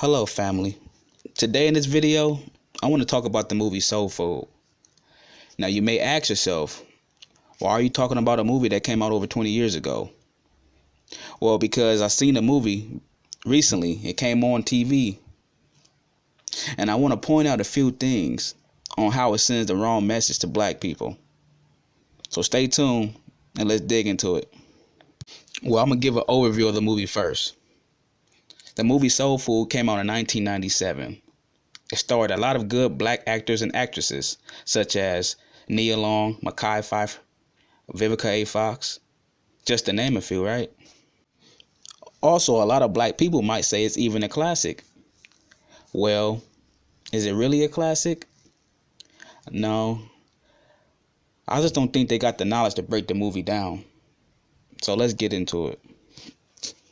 Hello family. Today in this video, I want to talk about the movie Soul Food. Now you may ask yourself, why are you talking about a movie that came out over 20 years ago? Well, because I seen the movie recently. It came on TV. And I want to point out a few things on how it sends the wrong message to black people. So stay tuned and let's dig into it. Well, I'm going to give an overview of the movie first. The movie Soul Food came out in 1997. It starred a lot of good black actors and actresses, such as Nia Long, Mekhi Phifer, Vivica A. Fox, just to name a few, right? Also, a lot of black people might say it's even a classic. Well, is it really a classic? No. I just don't think they got the knowledge to break the movie down. So let's get into it.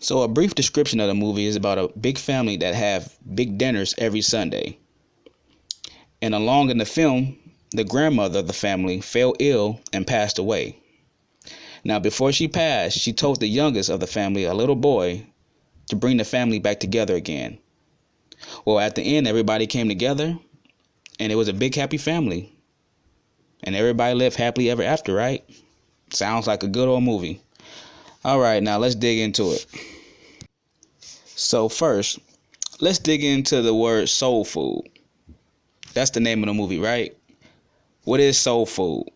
So a brief description of the movie is about a big family that have big dinners every Sunday. And along in the film, the grandmother of the family fell ill and passed away. Now, before she passed, she told the youngest of the family, a little boy, to bring the family back together again. Well, at the end, everybody came together, and it was a big happy family. And everybody lived happily ever after, right? Sounds like a good old movie. All right, now let's dig into it. So first, let's dig into the word soul food. That's the name of the movie, right? What is soul food?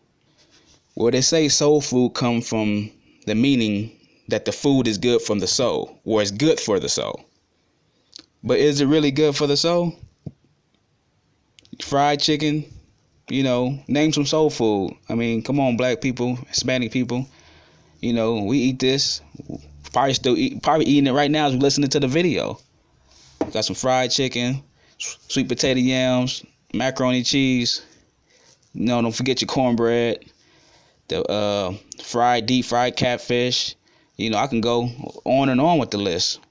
Well, they say soul food comes from the meaning that the food is good from the soul, or it's good for the soul. But is it really good for the soul? Fried chicken, name some soul food. I mean, come on, black people, Hispanic people. We eat this. Probably eating it right now as we're listening to the video. Got some fried chicken, sweet potato yams, macaroni cheese. Don't forget your cornbread, the deep fried catfish. I can go on and on with the list.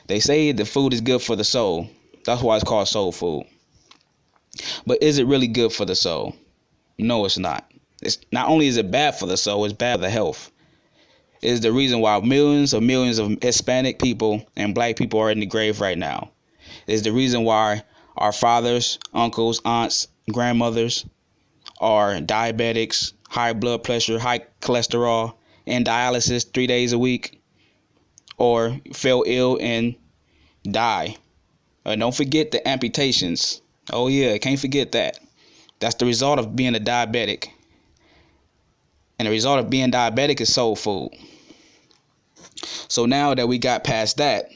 They say the food is good for the soul. That's why it's called soul food. But is it really good for the soul? No, it's not. It's not only is it bad for the soul, it's bad for the health. It is the reason why millions of Hispanic people and black people are in the grave right now. It is the reason why our fathers, uncles, aunts, grandmothers are diabetics, high blood pressure, high cholesterol, and dialysis 3 days a week, or fell ill and die. And don't forget the amputations. Oh yeah, can't forget that. That's the result of being a diabetic. And the result of being diabetic is soul food. So now that we got past that,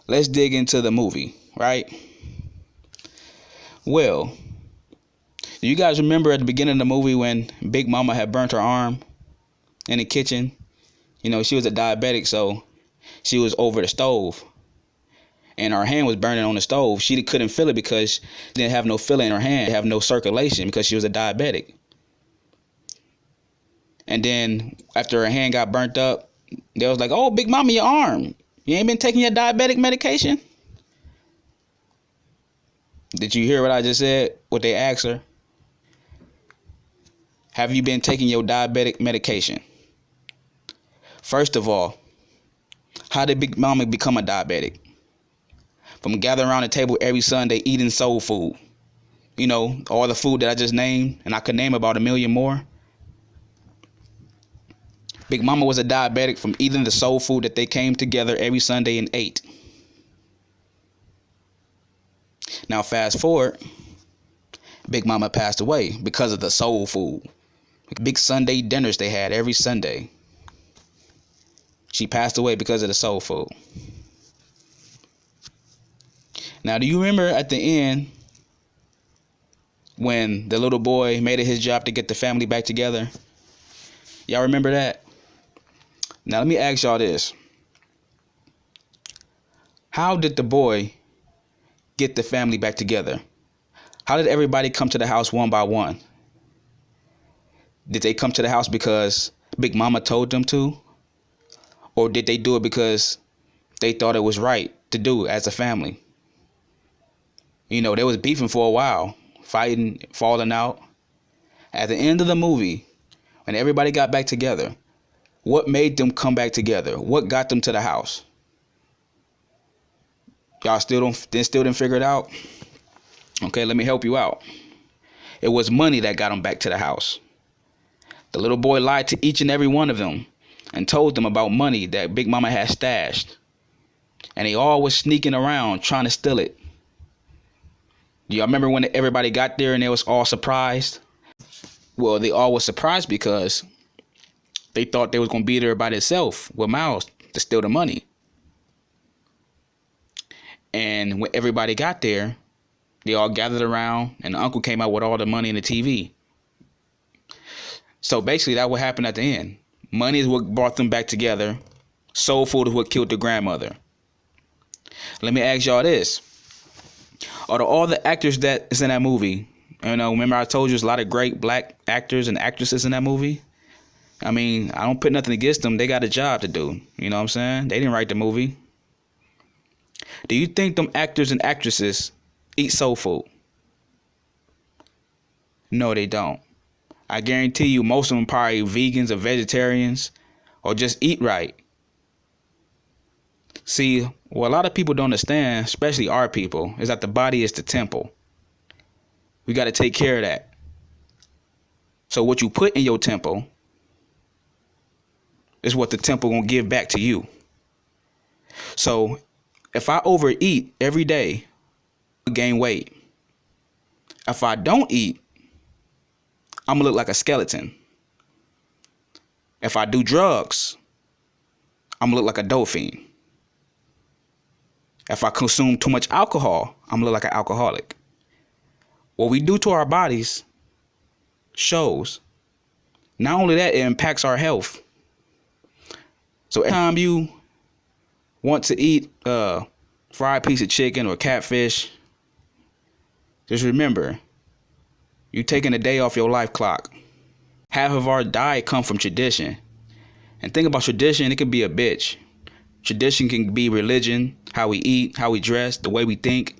let's dig into the movie, right? Well, do you guys remember at the beginning of the movie when Big Mama had burnt her arm in the kitchen? She was a diabetic, so she was over the stove. And her hand was burning on the stove. She couldn't feel it because she didn't have no feeling in her hand, have no circulation because she was a diabetic. And then after her hand got burnt up, they was like, "Oh, Big Mama, your arm. You ain't been taking your diabetic medication?" Did you hear what I just said? What they asked her? Have you been taking your diabetic medication? First of all, how did Big Mama become a diabetic? From gathering around the table every Sunday eating soul food. All the food that I just named, and I could name about 1,000,000 more. Big Mama was a diabetic from eating the soul food that they came together every Sunday and ate. Now fast forward, Big Mama passed away because of the soul food. Big Sunday dinners they had every Sunday. She passed away because of the soul food. Now, do you remember at the end when the little boy made it his job to get the family back together? Y'all remember that? Now, let me ask y'all this. How did the boy get the family back together? How did everybody come to the house one by one? Did they come to the house because Big Mama told them to? Or did they do it because they thought it was right to do as a family? They was beefing for a while, fighting, falling out. At the end of the movie, when everybody got back together, what made them come back together? What got them to the house? Y'all still didn't figure it out? Okay, let me help you out. It was money that got them back to the house. The little boy lied to each and every one of them and told them about money that Big Mama had stashed. And they all was sneaking around trying to steal it. Y'all remember when everybody got there and they was all surprised? Well, they all was surprised because they thought they was going to be there by themselves with mouths to steal the money. And when everybody got there, they all gathered around and the uncle came out with all the money and the TV. So basically that what happened at the end. Money is what brought them back together. Soul food is what killed the grandmother. Let me ask y'all this. Out of all the actors that is in that movie, remember I told you there's a lot of great black actors and actresses in that movie? I mean, I don't put nothing against them. They got a job to do. You know what I'm saying? They didn't write the movie. Do you think them actors and actresses eat soul food? No, they don't. I guarantee you most of them probably vegans or vegetarians or just eat right. See, what a lot of people don't understand, especially our people, is that the body is the temple. We got to take care of that. So what you put in your temple is what the temple gonna give back to you. So if I overeat every day, I gain weight. If I don't eat, I'm gonna look like a skeleton. If I do drugs, I'm gonna look like a dope fiend. If I consume too much alcohol, I'm gonna look like an alcoholic. What we do to our bodies shows. Not only that, it impacts our health. So every time you want to eat a fried piece of chicken or catfish, just remember, you're taking a day off your life clock. Half of our diet come from tradition. And think about tradition, it can be a bitch. Tradition can be religion, how we eat, how we dress, the way we think.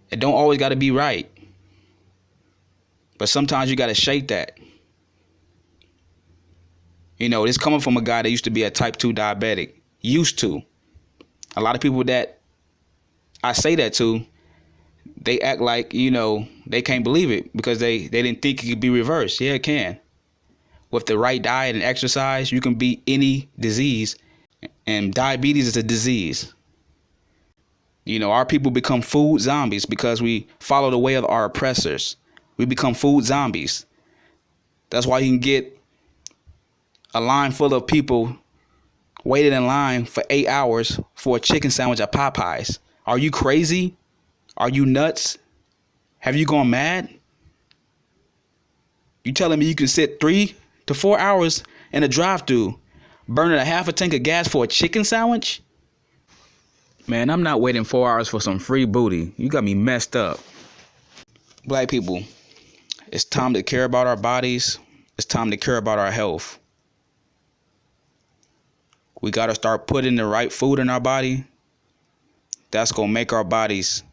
It don't always got to be right. But sometimes you got to shake that. You know, this coming from a guy that used to be a type 2 diabetic. Used to. A lot of people that I say that to, they act like, they can't believe it because they didn't think it could be reversed. Yeah, it can. With the right diet and exercise, you can beat any disease. And diabetes is a disease. Our people become food zombies because we follow the way of our oppressors. We become food zombies. That's why you can get a line full of people waiting in line for 8 hours for a chicken sandwich at Popeyes. Are you crazy? Are you nuts? Have you gone mad? You telling me you can sit 3 to 4 hours in a drive-thru, burning a half a tank of gas for a chicken sandwich? Man, I'm not waiting 4 hours for some free booty. You got me messed up. Black people, it's time to care about our bodies. It's time to care about our health. We got to start putting the right food in our body. That's going to make our bodies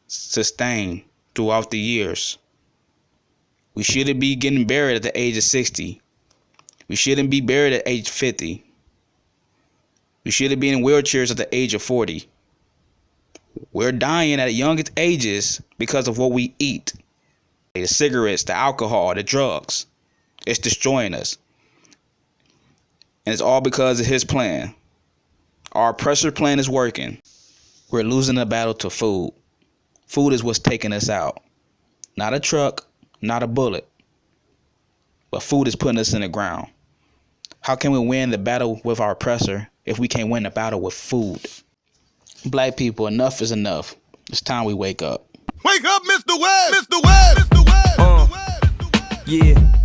sustain throughout the years. We shouldn't be getting buried at the age of 60. We shouldn't be buried at age 50. We shouldn't be in wheelchairs at the age of 40. We're dying at youngest ages because of what we eat. The cigarettes, the alcohol, the drugs. It's destroying us. And it's all because of his plan. Our oppressor plan is working. We're losing the battle to food. Food is what's taking us out. Not a truck, not a bullet. But food is putting us in the ground. How can we win the battle with our oppressor if we can't win the battle with food? Black people, enough is enough. It's time we wake up. Wake up, Mr. Webb! Mr. Webb! Mr. Webb! Yeah.